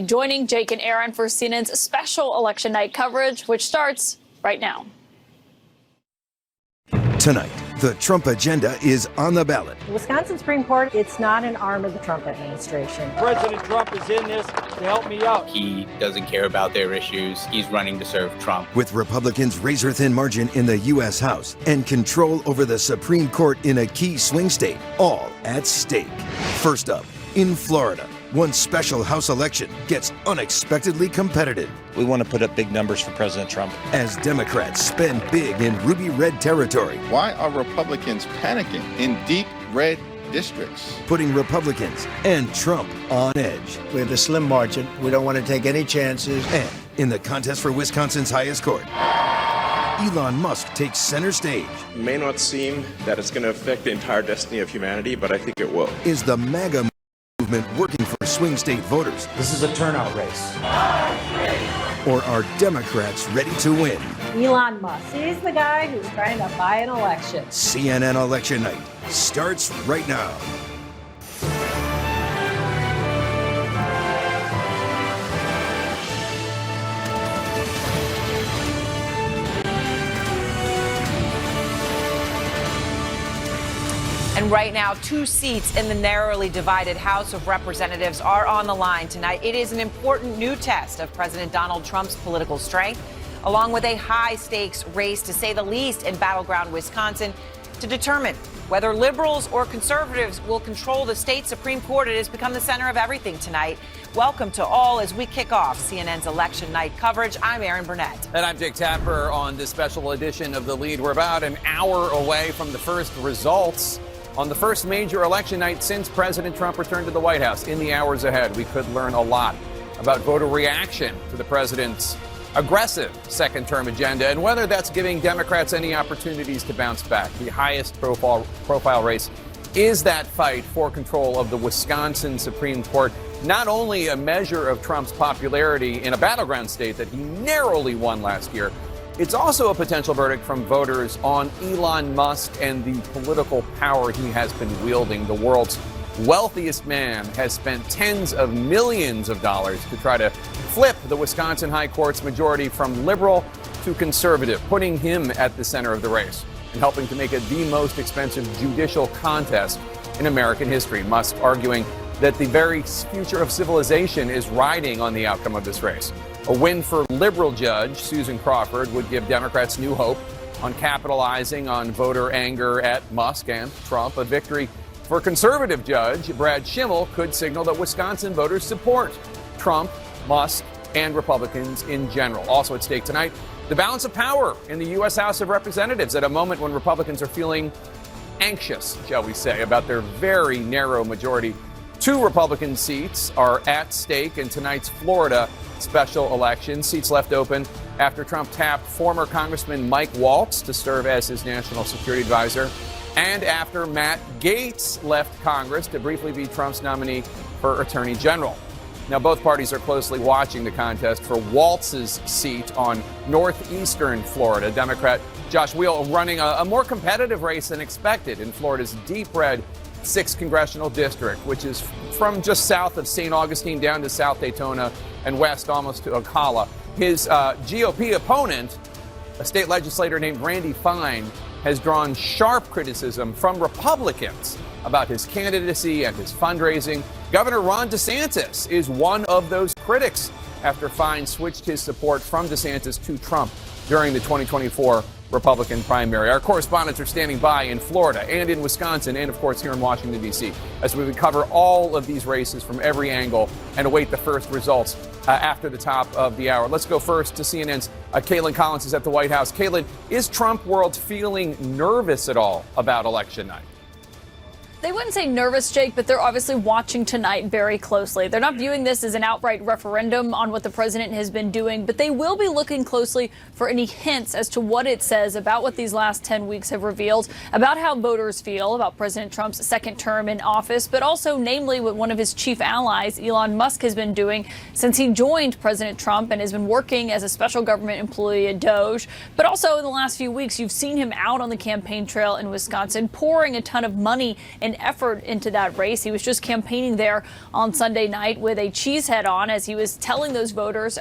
Joining Jake and Aaron for CNN's special election night coverage, which starts right now. Tonight, the Trump agenda is on the ballot. Wisconsin Supreme Court, it's not an arm of the Trump administration. President Trump is in this to help me out. He doesn't care about their issues. He's running to serve Trump. With Republicans' razor-thin margin in the U.S. House and control over the Supreme Court in a key swing state, all at stake. First up, in Florida, one special House election gets unexpectedly competitive. We want to put up big numbers for President Trump. As Democrats spend big in ruby red territory. Why are Republicans panicking in deep red districts? Putting Republicans and Trump on edge. We have a slim margin. We don't want to take any chances. And in the contest for Wisconsin's highest court, Elon Musk takes center stage. It may not seem that it's going to affect the entire destiny of humanity, but I think it will. Is the MAGA movement working for swing state voters? This is a turnout race. Or are Democrats ready to win? Elon Musk, he's the guy who's trying to buy an election. CNN Election Night starts right now. And right now, 2 seats in the narrowly divided House of Representatives are on the line tonight. It is an important new test of President Donald Trump's political strength, along with a high-stakes race, to say the least, in battleground Wisconsin to determine whether liberals or conservatives will control the state Supreme Court. It has become the center of everything tonight. Welcome to all as we kick off CNN's election night coverage. I'm Aaron Burnett. And I'm Jake Tapper on this special edition of The Lead. We're about an hour away from the first results on the first major election night since President Trump returned to the White House. In the hours ahead, we could learn a lot about voter reaction to the president's aggressive second-term agenda and whether that's giving Democrats any opportunities to bounce back. The highest profile race is that fight for control of the Wisconsin Supreme Court, not only a measure of Trump's popularity in a battleground state that he narrowly won last year, it's also a potential verdict from voters on Elon Musk and the political power he has been wielding. The world's wealthiest man has spent tens of millions of dollars to try to flip the Wisconsin High Court's majority from liberal to conservative, putting him at the center of the race and helping to make it the most expensive judicial contest in American history. Musk arguing that the very future of civilization is riding on the outcome of this race. A win for liberal judge Susan Crawford would give Democrats new hope on capitalizing on voter anger at Musk and Trump. A victory for conservative judge Brad Schimmel could signal that Wisconsin voters support Trump, Musk, and Republicans in general. Also at stake tonight, the balance of power in the U.S. House of Representatives at a moment when Republicans are feeling anxious, shall we say, about their very narrow majority. 2 Republican seats are at stake in tonight's Florida special election. Seats left open after Trump tapped former Congressman Mike Waltz to serve as his national security advisor, and after Matt Gaetz left Congress to briefly be Trump's nominee for Attorney General. Now, both parties are closely watching the contest for Waltz's seat on northeastern Florida. Democrat Josh Weil running a more competitive race than expected in Florida's deep red 6th congressional district, which is from just south of St. Augustine down to South Daytona and west almost to Ocala. His GOP opponent, a state legislator named Randy Fine, has drawn sharp criticism from Republicans about his candidacy and his fundraising. Governor Ron DeSantis is one of those critics after Fine switched his support from DeSantis to Trump during the 2024 Republican primary. Our correspondents are standing by in Florida and in Wisconsin and, of course, here in Washington, D.C., as we would cover all of these races from every angle and await the first results after the top of the hour. Let's go first to CNN's Caitlin Collins is at the White House. Caitlin, is Trump world feeling nervous at all about election night? They wouldn't say nervous, Jake, but they're obviously watching tonight very closely. They're not viewing this as an outright referendum on what the president has been doing, but they will be looking closely for any hints as to what it says about what these last 10 weeks have revealed, about how voters feel about President Trump's second term in office, but also namely what one of his chief allies, Elon Musk, has been doing since he joined President Trump and has been working as a special government employee at Doge. But also in the last few weeks, you've seen him out on the campaign trail in Wisconsin, pouring a ton of money and an effort into that race. He was just campaigning there on Sunday night with a cheese head on as he was telling those voters